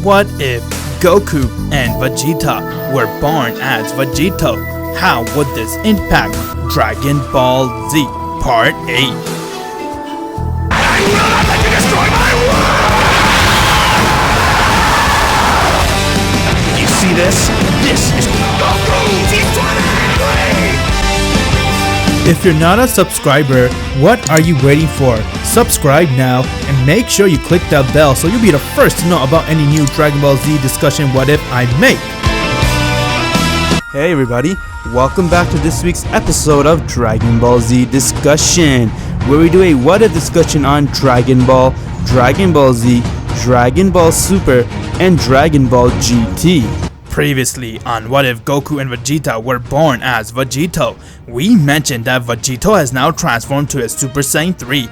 What if Goku and Vegeta were born as Vegito? How would this impact Dragon Ball Z Part 8? I will not let you destroy my world! You see this? This is Goku Z23! If you're not a subscriber, what are you waiting for? Subscribe now and make sure you click that bell so you'll be the first to know about any new Dragon Ball Z discussion what if I make. Hey everybody, welcome back to this week's episode of Dragon Ball Z Discussion, where we do a what if discussion on Dragon Ball, Dragon Ball Z, Dragon Ball Super, and Dragon Ball GT. Previously on What If Goku and Vegeta Were Born as Vegito, we mentioned that Vegito has now transformed to his Super Saiyan 3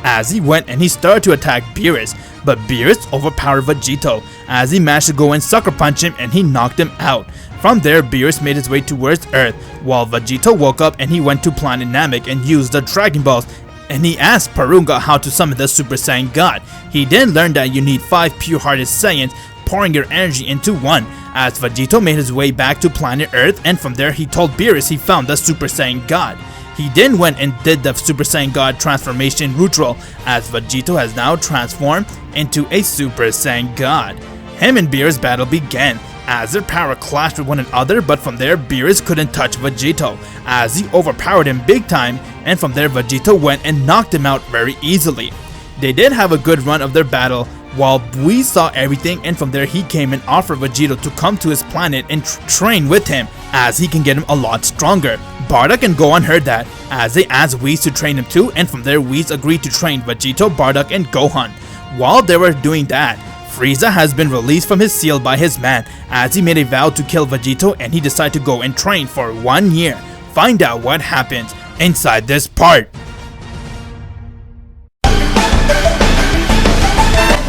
as he went and he started to attack Beerus, but Beerus overpowered Vegito as he managed to go and sucker punch him and he knocked him out. From there, Beerus made his way towards Earth, while Vegito woke up and he went to Planet Namek and used the Dragon Balls, and he asked Porunga how to summon the Super Saiyan God. He then learned that you need 5 pure-hearted Saiyans, pouring your energy into one, as Vegito made his way back to planet Earth, and from there he told Beerus he found the Super Saiyan God. He then went and did the Super Saiyan God transformation ritual, as Vegito has now transformed into a Super Saiyan God. Him and Beerus' battle began, as their power clashed with one another, but from there Beerus couldn't touch Vegito, as he overpowered him big time, and from there Vegito went and knocked him out very easily. They did have a good run of their battle, while we saw everything, and from there he came and offered Vegito to come to his planet and train with him, as he can get him a lot stronger. Bardock and Gohan heard that, as they asked Whis to train him too, and from there Whis agreed to train Vegito, Bardock, and Gohan. While they were doing that, Frieza has been released from his seal by his man, as he made a vow to kill Vegito and he decided to go and train for 1 year. Find out what happens inside this part.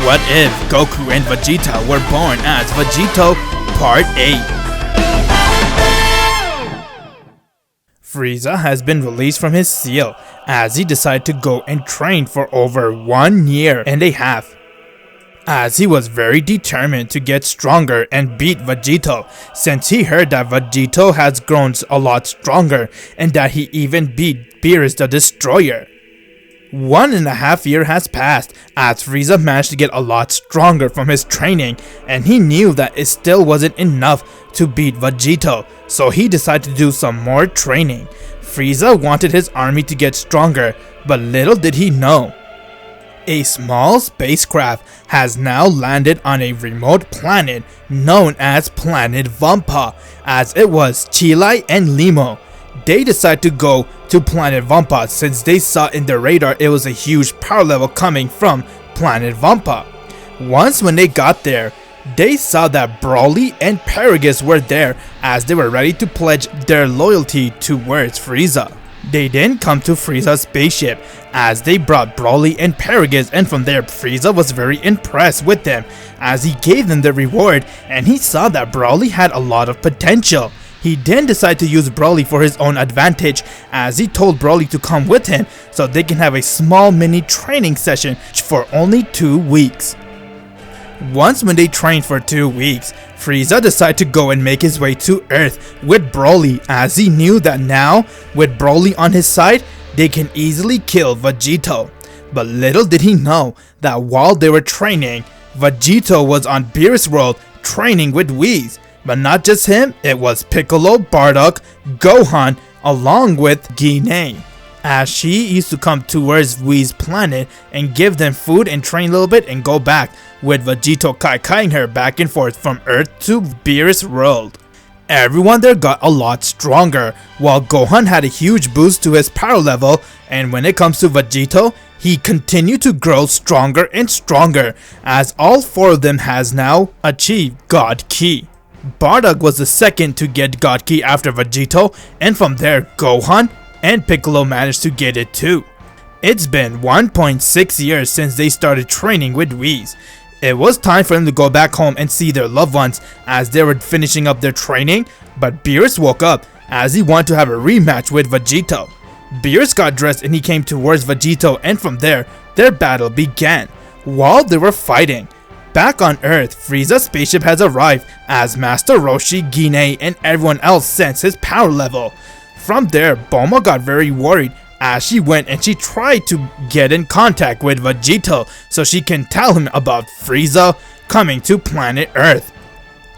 What if Goku and Vegeta were born as Vegito Part 8? Frieza has been released from his seal, as he decided to go and train for over 1 year and a half, as he was very determined to get stronger and beat Vegito, since he heard that Vegito has grown a lot stronger and that he even beat Beerus the Destroyer. 1.5 years has passed, as Frieza managed to get a lot stronger from his training, and he knew that it still wasn't enough to beat Vegito, so he decided to do some more training. Frieza wanted his army to get stronger, but little did he know, a small spacecraft has now landed on a remote planet known as Planet Vampa, as it was Chilai and Limo. They decided to go to Planet Vampa since they saw in their radar it was a huge power level coming from Planet Vampa. Once when they got there, they saw that Broly and Paragus were there, as they were ready to pledge their loyalty towards Frieza. They then come to Frieza's spaceship, as they brought Broly and Paragus, and from there Frieza was very impressed with them, as he gave them the reward and he saw that Broly had a lot of potential. He then decided to use Broly for his own advantage, as he told Broly to come with him so they can have a small mini training session for only 2 weeks. Once when they trained for 2 weeks, Frieza decided to go and make his way to Earth with Broly, as he knew that now, with Broly on his side, they can easily kill Vegito. But little did he know that while they were training, Vegito was on Beerus World training with Whis. But not just him, it was Piccolo, Bardock, Gohan, along with Guinea, as she used to come towards Whis' planet and give them food and train a little bit and go back, with Vegito kai-kaiing her back and forth from Earth to Beerus World. Everyone there got a lot stronger, while Gohan had a huge boost to his power level, and when it comes to Vegito, he continued to grow stronger and stronger, as all 4 of them has now achieved God Ki. Bardock was the second to get God Ki after Vegito, and from there Gohan and Piccolo managed to get it too. It's been 1.6 years since they started training with Whis. It was time for them to go back home and see their loved ones, as they were finishing up their training, but Beerus woke up as he wanted to have a rematch with Vegito. Beerus got dressed and he came towards Vegito, and from there, their battle began. While they were fighting, Back on Earth, Frieza's spaceship has arrived as Master Roshi, Guinea, and everyone else sense his power level. From there, Bulma got very worried as she went and she tried to get in contact with Vegito so she can tell him about Frieza coming to planet Earth.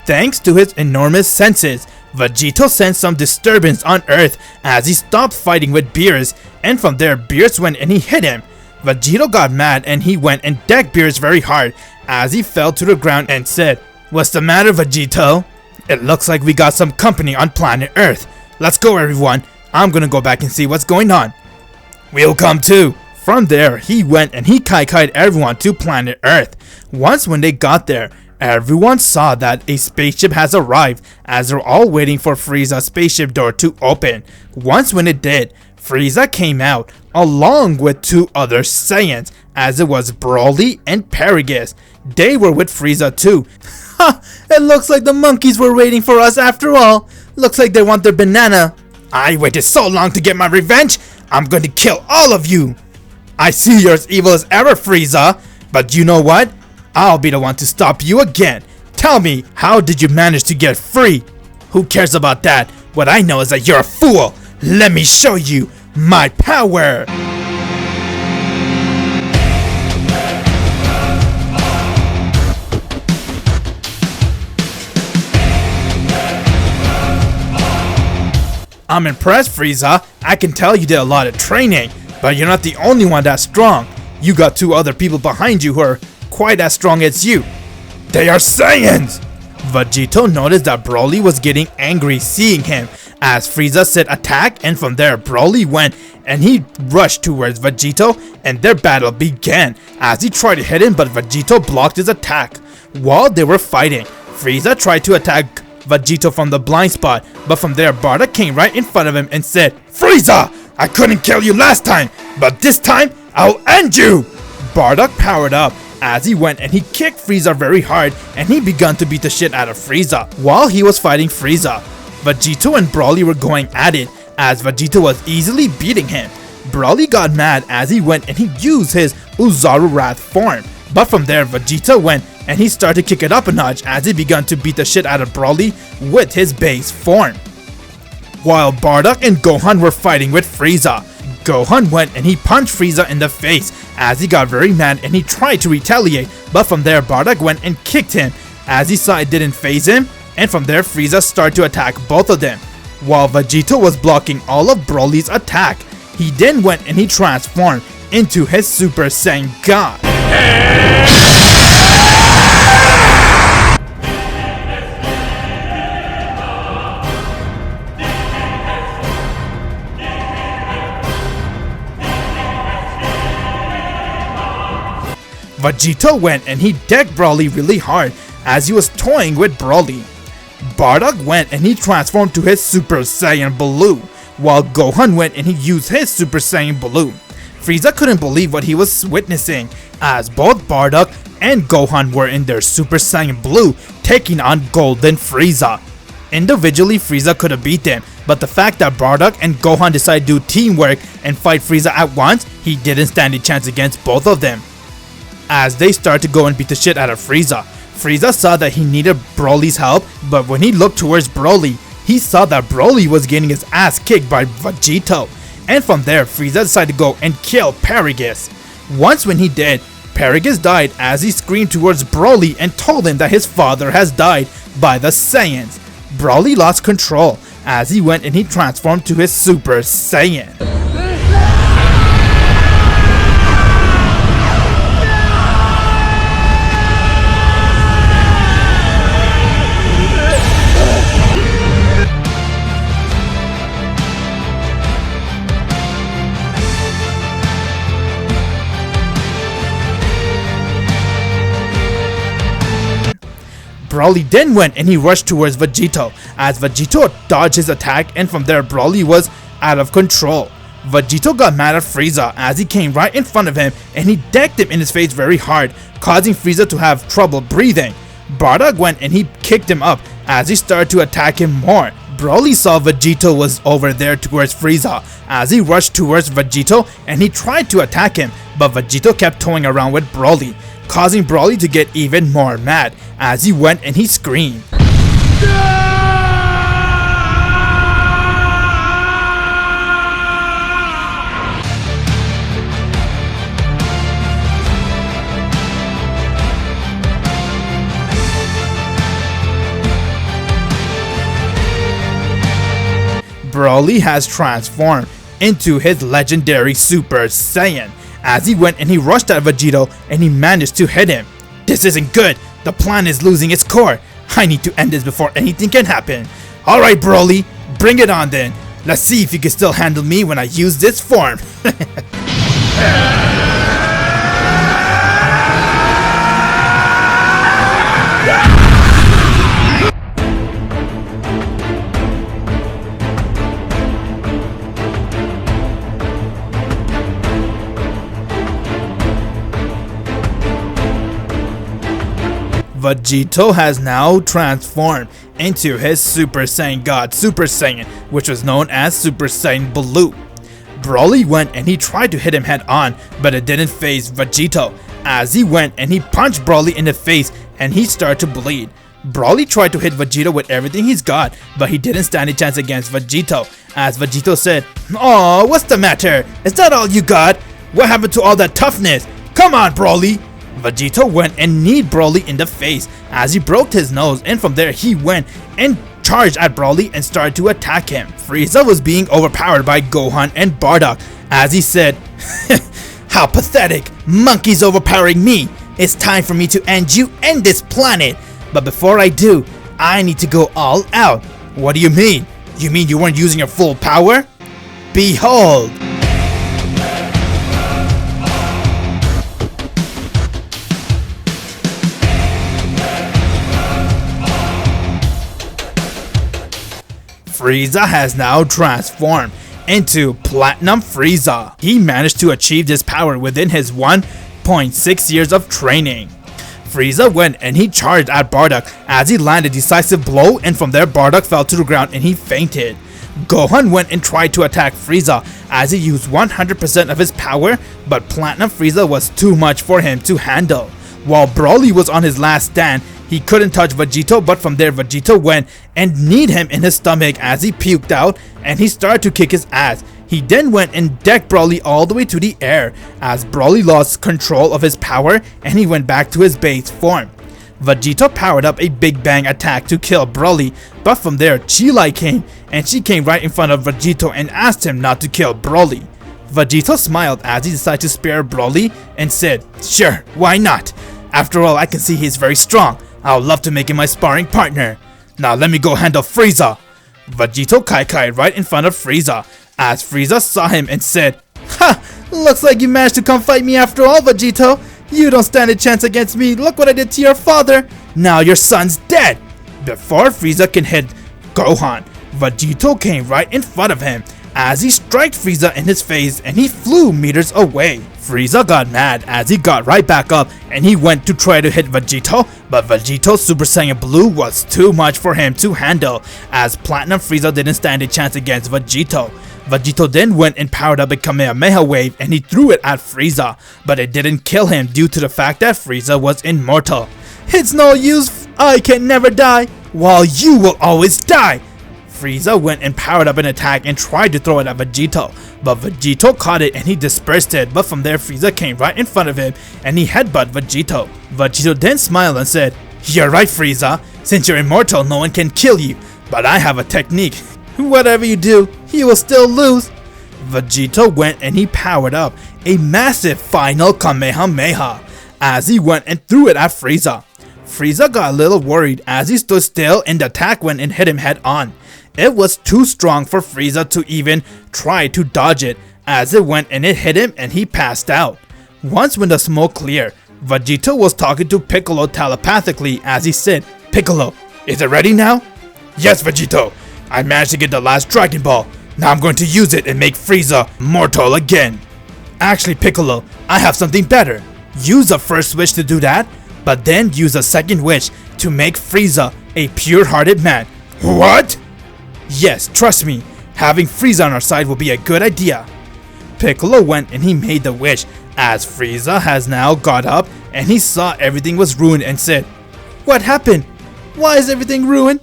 Thanks to his enormous senses, Vegito sensed some disturbance on Earth as he stopped fighting with Beerus, and from there Beerus went and he hit him. Vegito got mad and he went and decked Beerus very hard as he fell to the ground and said, "What's the matter, Vegito? It looks like we got some company on planet Earth. Let's go, everyone. I'm gonna go back and see what's going on." "We'll come too." From there, he went and he kai-kai'd everyone to planet Earth. Once when they got there, everyone saw that a spaceship has arrived as they're all waiting for Frieza's spaceship door to open. Once when it did, Frieza came out along with two other Saiyans, as it was Broly and Paragus. They were with Frieza too. "Ha! It looks like the monkeys were waiting for us after all. Looks like they want their banana. I waited so long to get my revenge. I'm going to kill all of you. I see you're as evil as ever, Frieza. But you know what? I'll be the one to stop you again. Tell me, how did you manage to get free?" "Who cares about that? What I know is that you're a fool. Let me show you my power." "I'm impressed, Frieza. I can tell you did a lot of training, but you're not the only one that's strong. You got two other people behind you who are quite as strong as you. They are Saiyans!" Vegito noticed that Broly was getting angry seeing him as Frieza said attack, and from there Broly went and he rushed towards Vegito and their battle began as he tried to hit him, but Vegito blocked his attack. While they were fighting, Frieza tried to attack Vegito from the blind spot, but from there Bardock came right in front of him and said, "Frieza, I couldn't kill you last time, but this time I'll end you!" Bardock powered up as he went and he kicked Frieza very hard and he began to beat the shit out of Frieza. While he was fighting Frieza, Vegito and Broly were going at it as Vegito was easily beating him. Broly got mad as he went and he used his Uzaru Wrath form, but from there Vegeta went and he started to kick it up a notch as he began to beat the shit out of Broly with his base form. While Bardock and Gohan were fighting with Frieza, Gohan went and he punched Frieza in the face as he got very mad and he tried to retaliate, but from there Bardock went and kicked him as he saw it didn't faze him, and from there Frieza started to attack both of them. While Vegito was blocking all of Broly's attack, he then went and he transformed into his Super Saiyan God. Vegito went and he decked Broly really hard as he was toying with Broly. Bardock went and he transformed to his Super Saiyan Blue, while Gohan went and he used his Super Saiyan Blue. Frieza couldn't believe what he was witnessing as both Bardock and Gohan were in their Super Saiyan Blue taking on Golden Frieza. Individually Frieza could have beat them, but the fact that Bardock and Gohan decided to do teamwork and fight Frieza at once, he didn't stand a chance against both of them. As they started to go and beat the shit out of Frieza, Frieza saw that he needed Broly's help, but when he looked towards Broly, he saw that Broly was getting his ass kicked by Vegito. And from there, Frieza decided to go and kill Paragus. Once when he did, Paragus died as he screamed towards Broly and told him that his father has died by the Saiyans. Broly lost control as he went and he transformed to his Super Saiyan. Broly then went and he rushed towards Vegito as Vegito dodged his attack, and from there Broly was out of control. Vegito got mad at Frieza as he came right in front of him and he decked him in his face very hard, causing Frieza to have trouble breathing. Bardock went and he kicked him up as he started to attack him more. Broly saw Vegito was over there towards Frieza as he rushed towards Vegito and he tried to attack him, but Vegito kept toying around with Broly. causing Broly to get even more mad as he went and he screamed. Broly has transformed into his legendary Super Saiyan as he went and he rushed at Vegito and he managed to hit him. This isn't good. The plan is losing its core. I need to end this before anything can happen. Alright Broly, bring it on then. Let's see if you can still handle me when I use this form. Vegito has now transformed into his Super Saiyan God Super Saiyan, which was known as Super Saiyan Blue. Broly went and he tried to hit him head on, but it didn't phase Vegito, as he went and he punched Broly in the face and he started to bleed. Broly tried to hit Vegito with everything he's got, but he didn't stand a chance against Vegito, as Vegito said, "Aw, what's the matter? Is that all you got? What happened to all that toughness? Come on, Broly!" Vegito went and kneed Broly in the face as he broke his nose, and from there he went and charged at Broly and started to attack him. Frieza was being overpowered by Gohan and Bardock as he said, "How pathetic! Monkey's overpowering me! It's time for me to end you and this planet! But before I do, I need to go all out." "What do you mean? You mean you weren't using your full power? Behold!" Frieza has now transformed into Platinum Frieza. He managed to achieve this power within his 1.6 years of training. Frieza went and he charged at Bardock as he landed a decisive blow, and from there Bardock fell to the ground and he fainted. Gohan went and tried to attack Frieza as he used 100% of his power, but Platinum Frieza was too much for him to handle. While Broly was on his last stand, he couldn't touch Vegito, but from there Vegito went and kneed him in his stomach as he puked out and he started to kick his ass. He then went and decked Broly all the way to the air as Broly lost control of his power and he went back to his base form. Vegito powered up a Big Bang attack to kill Broly, but from there Chi-Lai came and she came right in front of Vegito and asked him not to kill Broly. Vegito smiled as he decided to spare Broly and said, "Sure, why not? After all, I can see he's very strong. I would love to make him my sparring partner. Now let me go handle Frieza." Vegito kai-kai right in front of Frieza as Frieza saw him and said, "Ha! Looks like you managed to come fight me after all, Vegito. You don't stand a chance against me. Look what I did to your father. Now your son's dead." Before Frieza can hit Gohan, Vegito came right in front of him as he struck Frieza in his face and he flew meters away. Frieza got mad as he got right back up and he went to try to hit Vegito, but Vegito's Super Saiyan Blue was too much for him to handle as Platinum Frieza didn't stand a chance against Vegito. Vegito then went and powered up a Kamehameha wave and he threw it at Frieza, but it didn't kill him due to the fact that Frieza was immortal. "It's no use, I can never die, while you will always die." Frieza went and powered up an attack and tried to throw it at Vegito, but Vegito caught it and he dispersed it, but from there Frieza came right in front of him and he headbutted Vegito. Vegito then smiled and said, "You're right, Frieza, since you're immortal no one can kill you, but I have a technique. Whatever you do, you will still lose." Vegito went and he powered up a massive final Kamehameha as he went and threw it at Frieza. Frieza got a little worried as he stood still and the attack went and hit him head on. It was too strong for Frieza to even try to dodge it as it went and it hit him and he passed out. Once when the smoke cleared, Vegito was talking to Piccolo telepathically as he said, "Piccolo, is it ready now?" "Yes, Vegito. I managed to get the last Dragon Ball. Now I'm going to use it and make Frieza mortal again." "Actually, Piccolo, I have something better. Use the first wish to do that, but then use a second wish to make Frieza a pure-hearted man." "What?" "Yes, trust me. Having Frieza on our side will be a good idea." Piccolo went and he made the wish, as Frieza has now got up and he saw everything was ruined and said, "What happened? Why is everything ruined?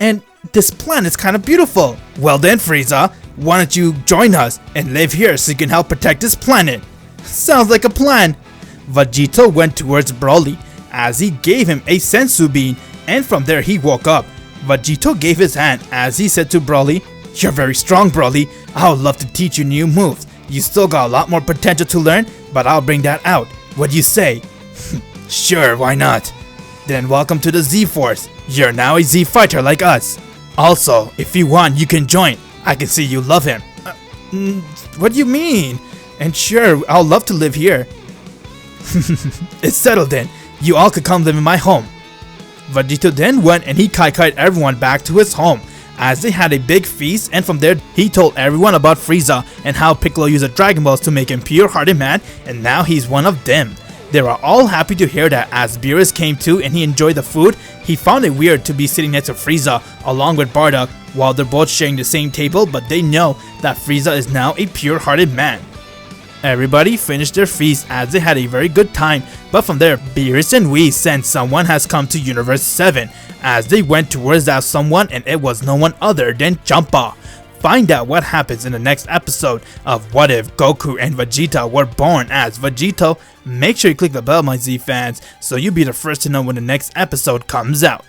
And this planet's kind of beautiful." "Well then, Frieza, why don't you join us and live here so you can help protect this planet?" "Sounds like a plan." Vegito went towards Broly as he gave him a sensu bean, and from there he woke up. Vegito gave his hand as he said to Broly, "You're very strong, Broly. I would love to teach you new moves. You still got a lot more potential to learn, but I'll bring that out. What do you say?" "Sure, why not? Then welcome to the Z-Force. You're now a Z fighter like us. Also, if you want, you can join. I can see you love him." What do you mean?" "And sure, I'll love to live here." "It's settled then. You all could come live in my home." Vegito then went and he kaikai'd everyone back to his home as they had a big feast, and from there he told everyone about Frieza and how Piccolo used the Dragon Balls to make him pure-hearted man, and now he's one of them. They were all happy to hear that. As Beerus came too and he enjoyed the food, he found it weird to be sitting next to Frieza along with Bardock while they're both sharing the same table, but they know that Frieza is now a pure-hearted man. Everybody finished their feast as they had a very good time, but from there, Beerus and Whis sensed someone has come to Universe 7 as they went towards that someone, and it was no one other than Champa. Find out what happens in the next episode of What If Goku and Vegeta Were Born as Vegito. Make sure you click the bell, my Z fans, so you'll be the first to know when the next episode comes out.